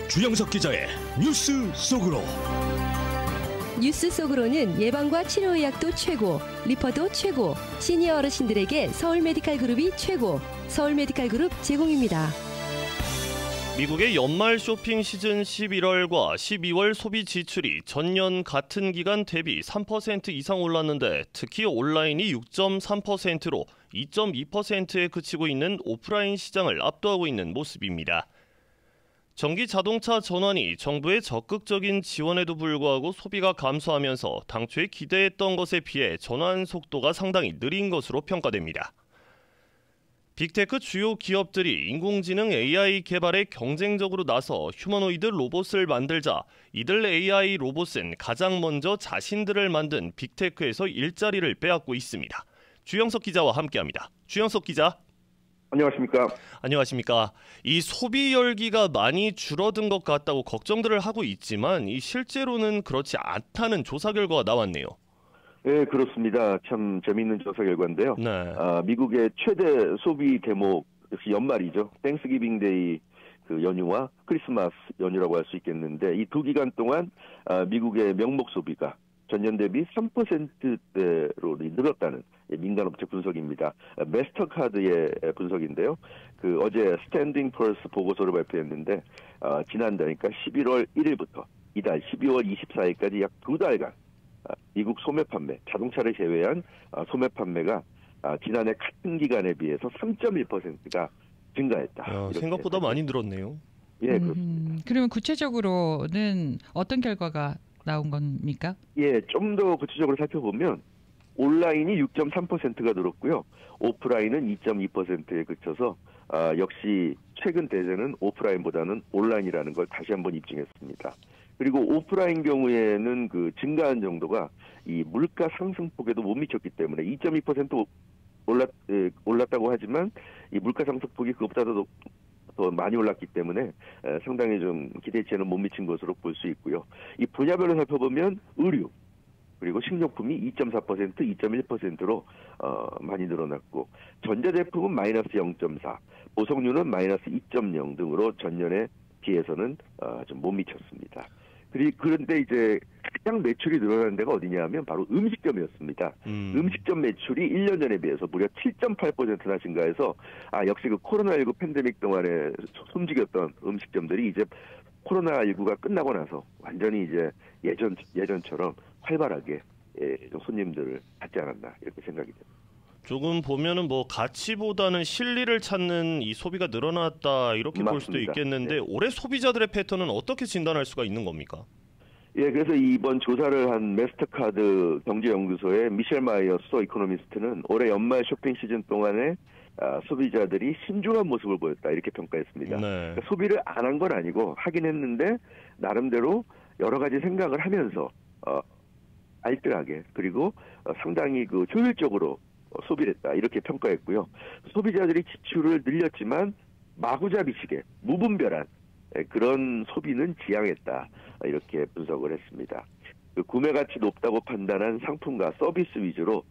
주영석 기자의 뉴스 속으로. 뉴스 속으로는 예방과 치료 의학도 최고, 리퍼도 최고, 시니어 어르신들에게 서울 메디칼 그룹이 최고, 서울 메디칼 그룹 제공입니다. 미국의 연말 쇼핑 시즌 11월과 12월 소비 지출이 전년 같은 기간 대비 3% 이상 올랐는데 특히 온라인이 6.3%로 2.2%에 그치고 있는 오프라인 시장을 압도하고 있는 모습입니다. 전기 자동차 전환이 정부의 적극적인 지원에도 불구하고 소비가 감소하면서 당초에 기대했던 것에 비해 전환 속도가 상당히 느린 것으로 평가됩니다. 빅테크 주요 기업들이 인공지능 AI 개발에 경쟁적으로 나서 휴머노이드 로봇을 만들자 이들 AI 로봇은 가장 먼저 자신들을 만든 빅테크에서 일자리를 빼앗고 있습니다. 주영석 기자와 함께합니다. 주영석 기자. 안녕하십니까. 안녕하십니까. 이 소비 열기가 많이 줄어든 것 같다고 걱정들을 하고 있지만 이 실제로는 그렇지 않다는 조사 결과가 나왔네요. 네, 그렇습니다. 참 재미있는 조사 결과인데요. 네. 미국의 최대 소비 대목 역시 연말이죠. 땡스기빙 데이 그 연휴와 크리스마스 연휴라고 할 수 있겠는데 이 두 기간 동안 미국의 명목 소비가 전년 대비 3%대로 늘었다는 민간업체 분석입니다. 메스터카드의 분석인데요. 그 어제 스탠딩 펄스 보고서를 발표했는데 지난달 그러니까 11월 1일부터 이달 12월 24일까지 약 2달간 미국 소매 판매, 자동차를 제외한 소매 판매가 지난해 같은 기간에 비해서 3.1%가 증가했다. 생각보다 많이 늘었네요. 예, 그렇습니다. 그러면 구체적으로는 어떤 결과가 나온 겁니까? 예, 좀 더 구체적으로 살펴보면 온라인이 6.3%가 늘었고요. 오프라인은 2.2%에 그쳐서 역시 최근 대세는 오프라인보다는 온라인이라는 걸 다시 한번 입증했습니다. 그리고 오프라인 경우에는 그 증가한 정도가 이 물가 상승폭에도 못 미쳤기 때문에 2.2% 올랐다고 하지만 이 물가 상승폭이 그것보다도 더 많이 올랐기 때문에 상당히 좀 기대치에는 못 미친 것으로 볼 수 있고요. 이 분야별로 살펴보면 의류 그리고 식료품이 2.4%, 2.1%로 많이 늘어났고 전자제품은 마이너스 0.4, 보석류는 마이너스 2.0 등으로 전년에 비해서는 좀 못 미쳤습니다. 그런데 이제 가장 매출이 늘어난 데가 어디냐면 바로 음식점이었습니다. 음식점 매출이 1년 전에 비해서 무려 7.8%나 증가해서 역시 그 코로나19 팬데믹 동안에 숨죽였던 음식점들이 이제 코로나19가 끝나고 나서 완전히 이제 예전처럼 활발하게 손님들을 받지 않았나 이렇게 생각이 됩니다. 조금 보면은 뭐 가치보다는 실리를 찾는 이 소비가 늘어났다 이렇게 맞습니다. 볼 수도 있겠는데 올해 소비자들의 패턴은 어떻게 진단할 수가 있는 겁니까? 예, 그래서 이번 조사를 한 메스터카드 경제연구소의 미셸 마이어스 이코노미스트는 올해 연말 쇼핑 시즌 동안에 소비자들이 신중한 모습을 보였다 이렇게 평가했습니다. 네. 그러니까 소비를 안 한 건 아니고 하긴 했는데 나름대로 여러 가지 생각을 하면서 알뜰하게 그리고 상당히 그 효율적으로 소비를 했다 이렇게 평가했고요. 소비자들이 지출을 늘렸지만 마구잡이식의 무분별한 그런 소비는 지양했다 이렇게 분석을 했습니다. 그 구매 가치 높다고 판단한 상품과 서비스 위주로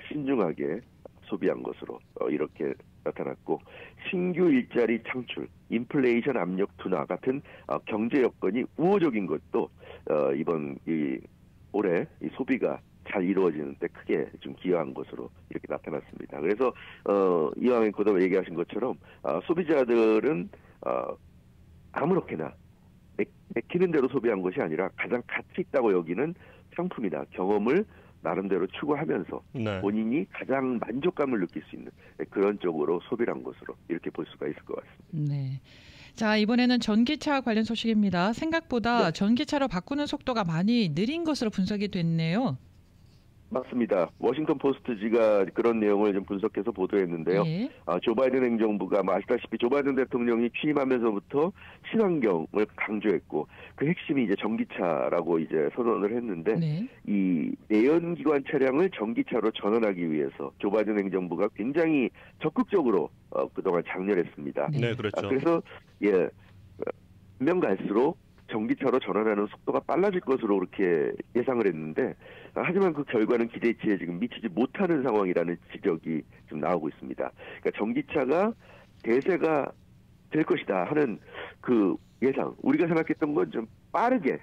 신중하게 소비한 것으로 이렇게 나타났고 신규 일자리 창출, 인플레이션 압력 둔화 같은 경제 여건이 우호적인 것도 이번 올해 이 소비가 잘 이루어지는데 크게 좀 기여한 것으로 이렇게 나타났습니다. 그래서 이왕 앵커도 얘기하신 것처럼 소비자들은 아무렇게나 내키는 대로 소비한 것이 아니라 가장 가치 있다고 여기는 상품이나 경험을 나름대로 추구하면서 네. 본인이 가장 만족감을 느낄 수 있는 그런 쪽으로 소비를 한 것으로 이렇게 볼 수가 있을 것 같습니다. 네. 자, 이번에는 전기차 관련 소식입니다. 생각보다 네. 전기차로 바꾸는 속도가 많이 느린 것으로 분석이 됐네요. 맞습니다. 워싱턴 포스트지가 그런 내용을 좀 분석해서 보도했는데요. 예. 조 바이든 행정부가 아시다시피 조 바이든 대통령이 취임하면서부터 친환경을 강조했고 그 핵심이 이제 전기차라고 이제 선언을 했는데 네. 이 내연기관 차량을 전기차로 전환하기 위해서 조 바이든 행정부가 굉장히 적극적으로 그동안 장려했습니다. 네, 그렇죠. 그래서 면 갈수록 전기차로 전환하는 속도가 빨라질 것으로 그렇게 예상을 했는데 하지만 그 결과는 기대치에 지금 미치지 못하는 상황이라는 지적이 좀 나오고 있습니다. 그러니까 전기차가 대세가 될 것이다 하는 그 예상, 우리가 생각했던 건 좀 빠르게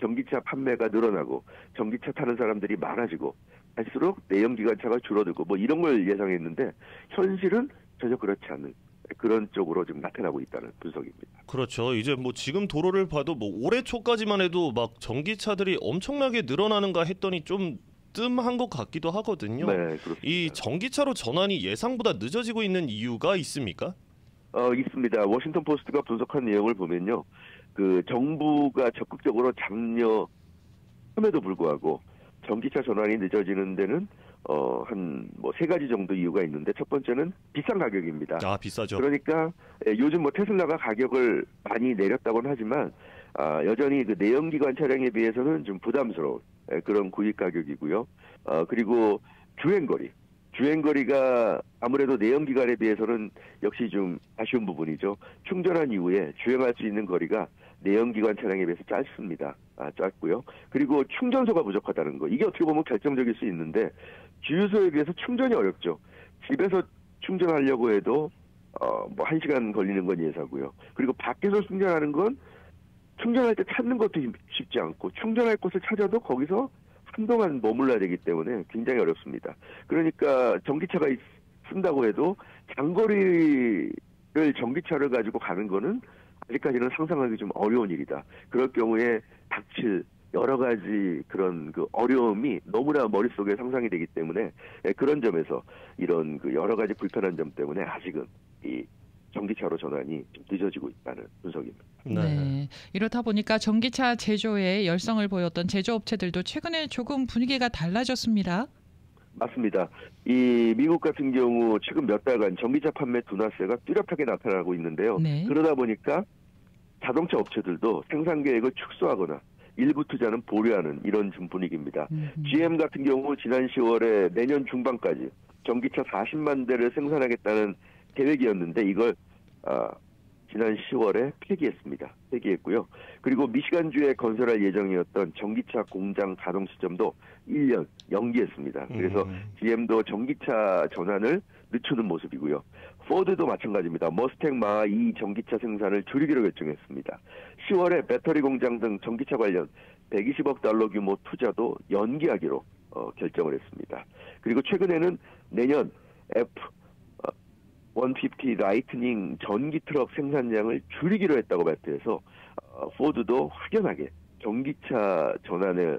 전기차 판매가 늘어나고 전기차 타는 사람들이 많아지고 할수록 내연기관차가 줄어들고 뭐 이런 걸 예상했는데 현실은 전혀 그렇지 않은 그런 쪽으로 좀 나타나고 있다는 분석입니다. 그렇죠. 이제 뭐 지금 도로를 봐도 뭐 올해 초까지만 해도 막 전기차들이 엄청나게 늘어나는가 했더니 좀 뜸한 것 같기도 하거든요. 네, 그렇습니다. 이 전기차로 전환이 예상보다 늦어지고 있는 이유가 있습니까? 있습니다. 워싱턴 포스트가 분석한 내용을 보면요. 그 정부가 적극적으로 장려함에도 불구하고 전기차 전환이 늦어지는 데는 한 뭐 3가지 정도 이유가 있는데 첫 번째는 비싼 가격입니다. 아, 비싸죠. 그러니까 요즘 뭐 테슬라가 가격을 많이 내렸다고는 하지만 여전히 그 내연기관 차량에 비해서는 좀 부담스러운 그런 구입 가격이고요. 그리고 주행거리가 아무래도 내연기관에 비해서는 역시 좀 아쉬운 부분이죠. 충전한 이후에 주행할 수 있는 거리가 내연기관 차량에 비해서 짧습니다. 짧고요. 그리고 충전소가 부족하다는 거. 이게 어떻게 보면 결정적일 수 있는데 주유소에 비해서 충전이 어렵죠. 집에서 충전하려고 해도 뭐 1시간 걸리는 건 예사고요. 그리고 밖에서 충전하는 건 충전할 때 찾는 것도 쉽지 않고 충전할 곳을 찾아도 거기서 한동안 머물러야 되기 때문에 굉장히 어렵습니다. 그러니까 전기차가 쓴다고 해도 장거리를 전기차를 가지고 가는 거는 아직까지는 상상하기 좀 어려운 일이다. 그럴 경우에 닥칠 여러 가지 그런 그 어려움이 너무나 머릿속에 상상이 되기 때문에 그런 점에서 이런 그 여러 가지 불편한 점 때문에 아직은 이 전기차로 전환이 좀 늦어지고 있다는 분석입니다. 네. 이렇다 보니까 전기차 제조에 열성을 보였던 제조업체들도 최근에 조금 분위기가 달라졌습니다. 맞습니다. 이 미국 같은 경우 최근 몇 달간 전기차 판매 둔화세가 뚜렷하게 나타나고 있는데요. 네. 그러다 보니까 자동차 업체들도 생산 계획을 축소하거나 일부 투자는 보류하는 이런 좀 분위기입니다. GM 같은 경우 지난 10월에 내년 중반까지 전기차 40만 대를 생산하겠다는 계획이었는데 이걸 지난 10월에 폐기했고요. 그리고 미시간주에 건설할 예정이었던 전기차 공장 가동 시점도 1년 연기했습니다. 그래서 GM도 전기차 전환을 늦추는 모습이고요. 포드도 마찬가지입니다. 머스탱 마하2 전기차 생산을 줄이기로 결정했습니다. 10월에 배터리 공장 등 전기차 관련 120억 달러 규모 투자도 연기하기로 결정을 했습니다. 그리고 최근에는 내년 F-150 라이트닝 전기 트럭 생산량을 줄이기로 했다고 발표해서 포드도 확연하게 전기차 전환에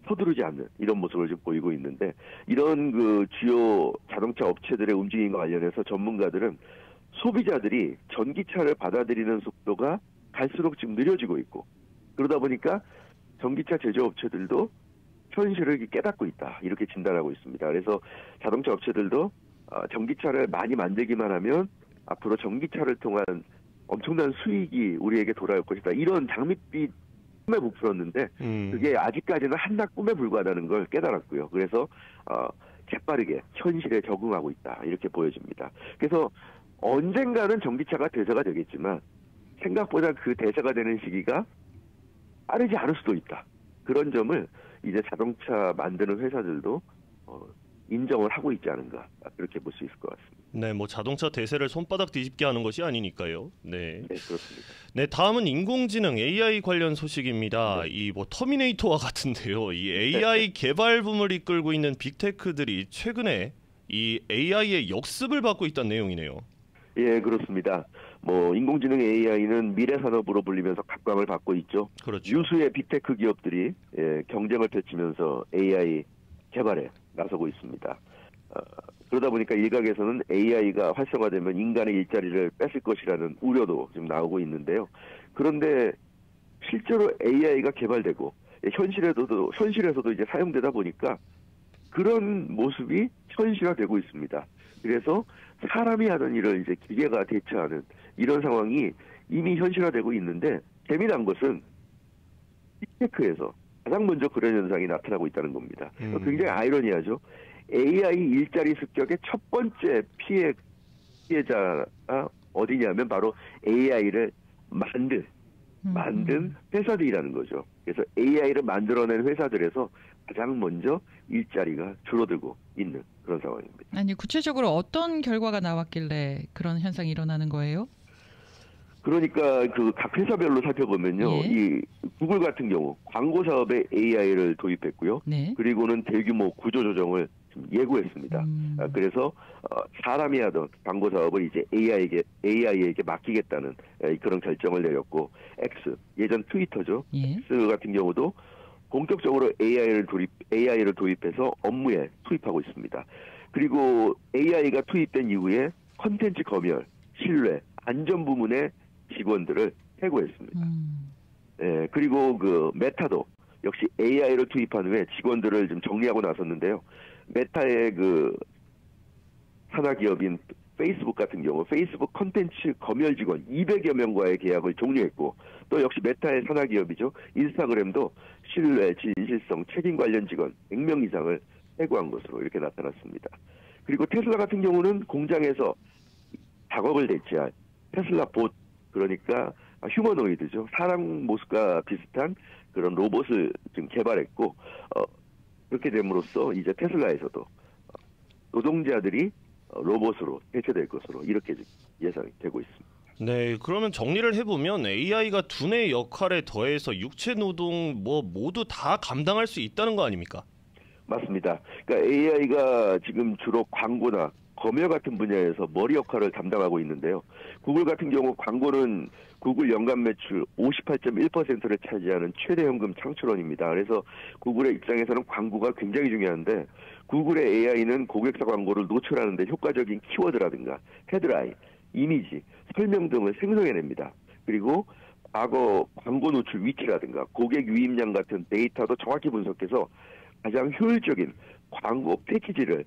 서두르지 않는 이런 모습을 좀 보이고 있는데 이런 그 주요 자동차 업체들의 움직임과 관련해서 전문가들은 소비자들이 전기차를 받아들이는 속도가 갈수록 지금 느려지고 있고 그러다 보니까 전기차 제조업체들도 현실을 깨닫고 있다 이렇게 진단하고 있습니다. 그래서 자동차 업체들도 전기차를 많이 만들기만 하면 앞으로 전기차를 통한 엄청난 수익이 우리에게 돌아올 것이다. 이런 장밋빛 꿈에 부풀었는데 그게 아직까지는 한낱 꿈에 불과하다는 걸 깨달았고요. 그래서 재빠르게 현실에 적응하고 있다 이렇게 보여집니다. 그래서 언젠가는 전기차가 대세가 되겠지만 생각보다 그 대세가 되는 시기가 빠르지 않을 수도 있다. 그런 점을 이제 자동차 만드는 회사들도 인정을 하고 있지 않은가 그렇게 볼 수 있을 것 같습니다. 네, 뭐 자동차 대세를 손바닥 뒤집게 하는 것이 아니니까요. 네, 네 그렇습니다. 네, 다음은 인공지능 AI 관련 소식입니다. 네. 이 뭐 터미네이터와 같은데요. 이 AI 개발 붐을 이끌고 있는 빅테크들이 최근에 이 AI의 역습을 받고 있다는 내용이네요. 예, 그렇습니다. 뭐 인공지능 AI는 미래 산업으로 불리면서 각광을 받고 있죠. 그렇죠. 유수의 빅테크 기업들이 경쟁을 펼치면서 AI 개발에 나서고 있습니다. 그러다 보니까 일각에서는 AI가 활성화되면 인간의 일자리를 뺏을 것이라는 우려도 지금 나오고 있는데요. 그런데 실제로 AI가 개발되고 현실에서도 이제 사용되다 보니까 그런 모습이 현실화되고 있습니다. 그래서 사람이 하던 일을 이제 기계가 대체하는 이런 상황이 이미 현실화되고 있는데 재미난 것은 빅테크에서 가장 먼저 그런 현상이 나타나고 있다는 겁니다. 굉장히 아이러니하죠. AI 일자리 습격의 첫 번째 피해자가 어디냐면 바로 AI를 만든 회사들이라는 거죠. 그래서 AI를 만들어낸 회사들에서 가장 먼저 일자리가 줄어들고 있는 그런 상황입니다. 아니 구체적으로 어떤 결과가 나왔길래 그런 현상이 일어나는 거예요? 그러니까 그 각 회사별로 살펴보면요. 예. 이 구글 같은 경우 광고 사업에 AI를 도입했고요. 네. 그리고는 대규모 구조 조정을 좀 예고했습니다. 그래서 사람이 하던 광고 사업을 이제 AI에게 맡기겠다는 그런 결정을 내렸고, X 예전 트위터죠. 예. X 같은 경우도 본격적으로 AI를 도입해서 업무에 투입하고 있습니다. 그리고 AI가 투입된 이후에 컨텐츠 검열, 신뢰, 안전 부문의 직원들을 해고했습니다. 예, 그리고 그 메타도 역시 AI를 투입한 후에 직원들을 좀 정리하고 나섰는데요. 메타의 그 산하기업인 페이스북 같은 경우 페이스북 컨텐츠 검열 직원 200여 명과의 계약을 종료했고, 또 역시 메타의 산하기업이죠. 인스타그램도 신뢰, 진실성, 책임 관련 직원 100명 이상을 해고한 것으로 이렇게 나타났습니다. 그리고 테슬라 같은 경우는 공장에서 작업을 대체할 테슬라 봇, 그러니까 휴머노이드죠. 사람 모습과 비슷한 그런 로봇을 지금 개발했고, 그렇게 됨으로써 이제 테슬라에서도 노동자들이 로봇으로 대체될 것으로 이렇게 예상이 되고 있습니다. 네, 그러면 정리를 해보면 AI가 두뇌 역할에 더해서 육체 노동 모두 다 감당할 수 있다는 거 아닙니까? 맞습니다. 그러니까 AI가 지금 주로 광고나 검열 같은 분야에서 머리 역할을 담당하고 있는데요. 구글 같은 경우 광고는 구글 연간 매출 58.1%를 차지하는 최대 현금 창출원입니다. 그래서 구글의 입장에서는 광고가 굉장히 중요한데, 구글의 AI는 고객사 광고를 노출하는 데 효과적인 키워드라든가 헤드라인, 이미지, 설명 등을 생성해냅니다. 그리고 과거 광고 노출 위치라든가 고객 유입량 같은 데이터도 정확히 분석해서 가장 효율적인 광고 패키지를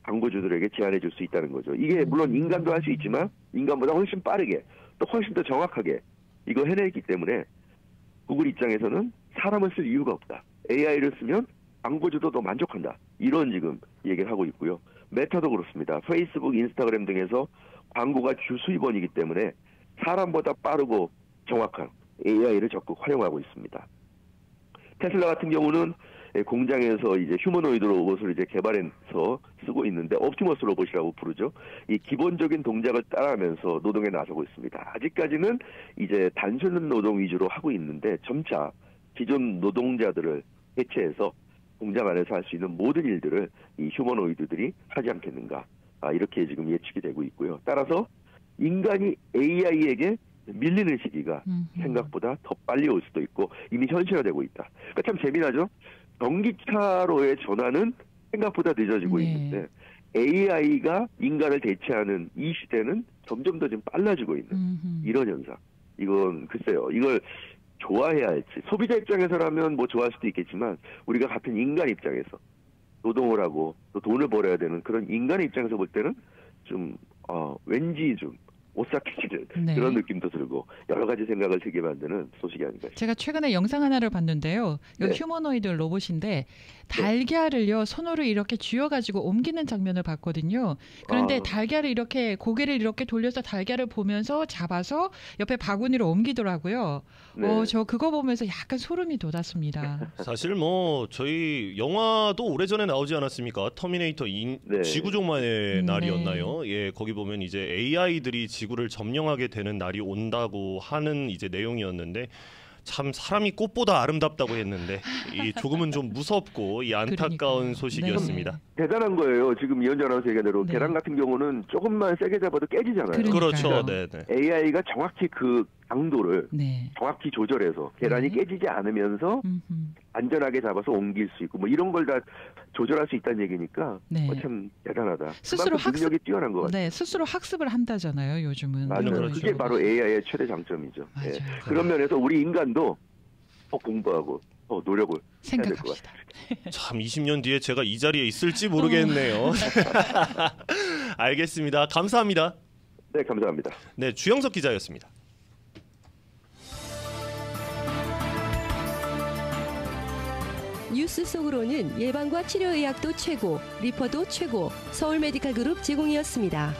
광고주들에게 제안해 줄 수 있다는 거죠. 이게 물론 인간도 할 수 있지만 인간보다 훨씬 빠르게 또 훨씬 더 정확하게 이거 해내기 때문에 구글 입장에서는 사람을 쓸 이유가 없다. AI를 쓰면 광고주도 더 만족한다. 이런 지금 얘기를 하고 있고요. 메타도 그렇습니다. 페이스북, 인스타그램 등에서 광고가 주 수입원이기 때문에 사람보다 빠르고 정확한 AI를 적극 활용하고 있습니다. 테슬라 같은 경우는 공장에서 이제 휴머노이드 로봇을 이제 개발해서 쓰고 있는데, 옵티머스 로봇이라고 부르죠. 이 기본적인 동작을 따라하면서 노동에 나서고 있습니다. 아직까지는 이제 단순 노동 위주로 하고 있는데 점차 기존 노동자들을 해체해서 공장 안에서 할 수 있는 모든 일들을 이 휴머노이드들이 하지 않겠는가, 이렇게 지금 예측이 되고 있고요. 따라서 인간이 AI에게 밀리는 시기가 생각보다 더 빨리 올 수도 있고 이미 현실화되고 있다. 그러니까 참 재미나죠. 전기차로의 전환은 생각보다 늦어지고 있는데 AI가 인간을 대체하는 이 시대는 점점 더 좀 빨라지고 있는 이런 현상. 이건 글쎄요. 이걸 좋아해야 할지, 소비자 입장에서라면 뭐 좋아할 수도 있겠지만 우리가 같은 인간 입장에서 노동을 하고 또 돈을 벌어야 되는 그런 인간의 입장에서 볼 때는 좀 왠지 좀 오싹해지는 네. 그런 느낌도 들고 여러 가지 생각을 들게 만드는 소식이 아닌가 싶습니다. 제가 최근에 영상 하나를 봤는데요. 여기 네. 휴머노이드 로봇인데 달걀을요 손으로 이렇게 쥐어가지고 옮기는 장면을 봤거든요. 그런데 달걀을 이렇게 고개를 이렇게 돌려서 달걀을 보면서 잡아서 옆에 바구니로 옮기더라고요. 네. 저 그거 보면서 약간 소름이 돋았습니다. 사실 뭐 저희 영화도 오래전에 나오지 않았습니까? 터미네이터 네. 지구종말의 날이었나요? 예, 거기 보면 이제 AI들이 지구를 점령하게 되는 날이 온다고 하는 이제 내용이었는데, 참 사람이 꽃보다 아름답다고 했는데 이 조금은 좀 무섭고 이 안타까운 그러니까요. 소식이었습니다. 네. 대단한 거예요. 지금 이현주 아나운서 얘기한 대로 네. 계란 같은 경우는 조금만 세게 잡아도 깨지잖아요. 그러니까요. 그렇죠. 네, 네. AI가 정확히 그 강도를 네. 정확히 조절해서 계란이 네. 깨지지 않으면서 안전하게 잡아서 옮길 수 있고 뭐 이런 걸 다 조절할 수 있다는 얘기니까 네. 참 대단하다. 스스로 그만큼 능력이 뛰어난 것 같아요. 네, 스스로 학습을 한다잖아요, 요즘은. 맞아요. 그렇죠. 그게 바로 AI의 최대 장점이죠. 맞아요. 예. 그런 면에서 우리 인간도 더 공부하고 더 노력을 해야 될 것 생각합시다. 같아요. 참 20년 뒤에 제가 이 자리에 있을지 모르겠네요. 알겠습니다. 감사합니다. 네, 감사합니다. 네, 주영석 기자였습니다. 뉴스 속으로는 예방과 치료 의학도 최고, 리퍼도 최고, 서울 메디칼 그룹 제공이었습니다.